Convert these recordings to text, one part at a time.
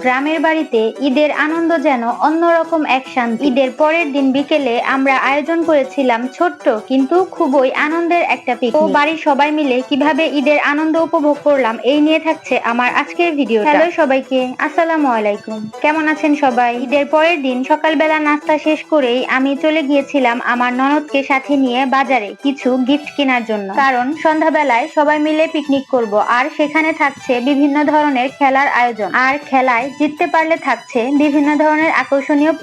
গ্রামের বাড়িতে ঈদের আনন্দ যেন অন্যরকম এক শান্তি। ঈদের পরের দিন বিকেলে আমরা আয়োজন করেছিলাম ছোট্ট কিন্তু খুবই আনন্দের একটা পিকনিক। বাড়ির সবাই মিলে কিভাবে ঈদের আনন্দ উপভোগ করলাম এই নিয়ে থাকছে আমার আজকের ভিডিও। হ্যালো সবাইকে, আসসালামু আলাইকুম। কেমন আছেন সবাই? ঈদের পরের দিন সকালবেলা নাস্তা শেষ করেই আমি চলে গিয়েছিলাম আমার ননদকে সাথে নিয়ে বাজারে কিছু গিফট কেনার জন্য, কারণ সন্ধ্যাবেলায় সবাই মিলে পিকনিক করব আর সেখানে থাকছে বিভিন্ন ধরনের খেলার আয়োজন। আর খেলায় জিততে পারলে থাকছে বিভিন্ন ধরনের আকর্ষণীয়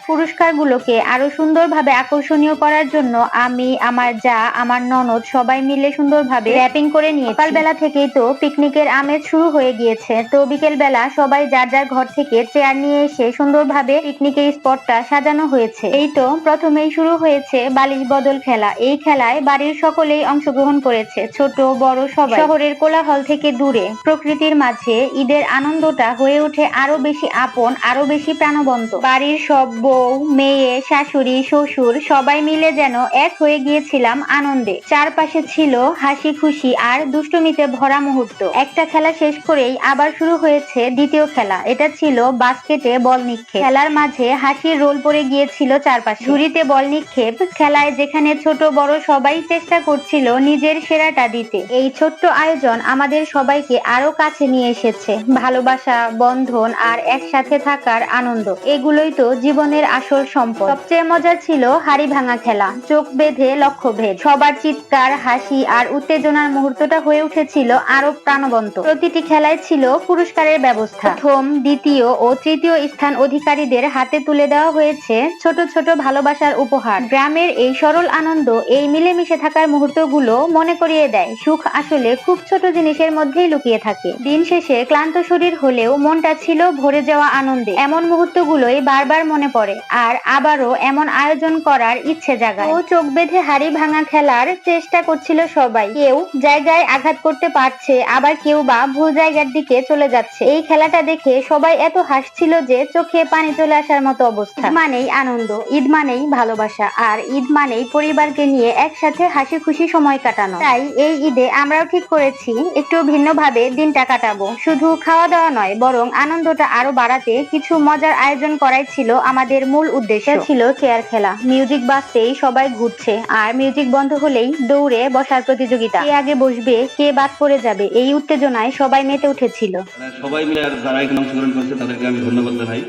পুরস্কারগুলোকে আরো সুন্দরভাবে আকর্ষণীয় করার জন্য আমি, আমার যা, আমার ননদ সবাই মিলে সুন্দরভাবে র্যাপিং করে নিয়েছি। সকালবেলা থেকেই তো পিকনিকের আমেজ শুরু হয়ে গিয়েছে, তো বিকেল বেলা সবাই যার যার ঘর থেকে চেয়ার নিয়ে এসে সুন্দরভাবে পিকনিকের স্পটটা সাজানো হয়েছে। এই তো প্রথমেই শুরু হয়েছে বালিশ বদল খেলা। এই খেলায় বাড়ির সকলেই অংশগ্রহণ করেছে, ছোট বড় সবাই। শহরের কোলাহল থেকে দূরে প্রকৃতির মাঝে ঈদের আনন্দটা হয়ে ওঠে আরো বেশি আপন, আরো বেশি প্রাণবন্ত। বাড়ির সব বউ, মেয়ে, শাশুড়ি, শ্বশুর সবাই মিলে যেন এক হয়ে গিয়েছিলাম আনন্দে। চারপাশে ছিল হাসি খুশি আর দুষ্টুমিতে ভরা মুহূর্ত। একটা খেলা শেষ করেই আবার শুরু হয়েছে দ্বিতীয় খেলা। এটা ছিল বাস্কেটে বল নিক্ষেপ। খেলার মাঝে হাসির রোল পড়ে গিয়েছিল চারপাশে। ঝুড়িতে বল নিক্ষেপ খেলায় যেখানে ছোট বড় সবাই চেষ্টা করছিল নিজের সেরাটা দিতে। এই ছোট্ট আয়োজন আমাদের সবাইকে আরো কাছে নিয়ে এসেছে। ভালোবাসা, বন্ধন আর একসাথে থাকার আনন্দ, এগুলোই তো জীবনের আসল সম্পদ। সবচেয়ে মজা ছিল হাড়ি ভাঙা খেলা। চোখ বেঁধে লক্ষ্যভেদ, সবার চিৎকার, হাসি আর উত্তেজনার মুহূর্তটা হয়ে উঠেছিল আরো প্রাণবন্ত। প্রতিটি খেলায় ছিল পুরস্কারের ব্যবস্থা। প্রথম, দ্বিতীয় ও তৃতীয় স্থান অধিকারীদের হাতে তুলে দেওয়া হয়েছে ছোট ছোট ভালোবাসার উপহার। গ্রামের এই সরল আনন্দ, এই মিলেমিশে থাকার মুহূর্তগুলো মনে করিয়ে দেয় সুখ আসলে খুব ছোট জিনিসের মধ্যেই লুকিয়ে থাকে। দিন শেষে ক্লান্ত শরীর হলেও মনটা ছিল ভরে যাওয়া আনন্দে। এমন মুহূর্তগুলোই বারবার মনে পড়ে আর আবারও এমন আয়োজন করার ইচ্ছে জাগায়। ও চোখ বেঁধে হাড়ি ভাঙা খেলার চেষ্টা করছিল সবাই। কেউ জায়গায় আঘাত করতে পারছে, আবার কেউ বা ভুল জায়গার দিকে চলে যাচ্ছে। এই খেলাটা দেখে সবাই এত হাসছিল যে চোখে পানি চলে আসার মতো অবস্থা। মানেই আনন্দ, ঈদ মানেই ভালোবাসা, আর ঈদ মানেই পরিবারকে নিয়ে একসাথে হাসি খুশি সময় কাটানো। তাই এই ঈদে আমরাও ঠিক করেছি একটু ভিন্নভাবে দিনটা কাটাবো। শুধু খাওয়া দাওয়া নয়, বরং আনন্দটা আরো বাড়াতে কিছু মজার আয়োজন করাই ছিল আমাদের মূল উদ্দেশ্য। ছিল চেয়ার খেলা। মিউজিক বাজতেই সবাই ঘুরছে, আর মিউজিক বন্ধ হলেই দৌড়ে বসার প্রতিযোগিতা। কে আগে বসবে, কে বাদ পড়ে যাবে, এই উত্তেজনায় সবাই মেতে উঠেছিল। সবাই মিলে আর যারা এখানে অংশগ্রহণ করছে তাদেরকে আমি ধন্যবাদ জানাই।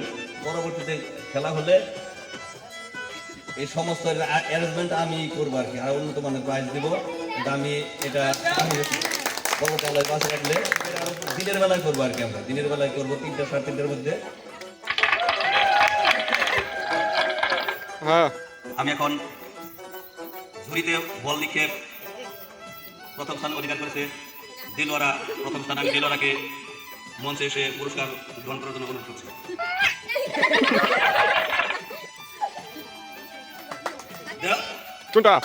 পরবর্তীতে খেলা হলে এই সমস্ত অ্যারেঞ্জমেন্ট আমি করবো আর কি, আর উন্নত মানের প্রাইজ দিব। কিন্তু আমি এটা পরবর্তীকালে বাসে রাখলে দিনের বেলায় করবো আর কি। আমরা দিনের বেলায় করবো 3টা 3:30টার মধ্যে। আমি এখন ঝুড়িতে বল নিক্ষেপ প্রথম স্থান অধিকার করেছে দিলওয়ারা। প্রথম স্থান আমি দিলওয়ারাকে মঞ্চে এসে পুরস্কার গ্রহণ করার জন্য অনুরোধ করছি। কোনটা?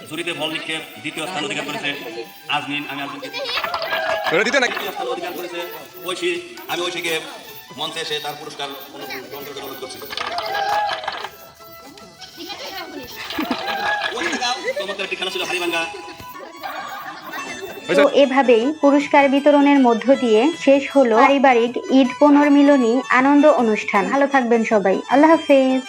ঝুড়িতে বল নিক্ষেপ দ্বিতীয় স্থান অধিকার করেছে আজমিন। আমি আজমিনকে স্থান অধিকার করেছে ঐশী। আমি ঐশীকে মঞ্চে এসে তার পুরস্কার গ্রহণ করার জন্য অনুরোধ করছি। চমৎকার একটি খেলা ছিল হাড়ি ভাঙা। তো এভাবেই পুরস্কার বিতরণের মধ্য দিয়ে শেষ হলো পারিবারিক ঈদ পুনর্মিলনী আনন্দ অনুষ্ঠান। ভালো থাকবেন সবাই, আল্লাহ হাফেজ।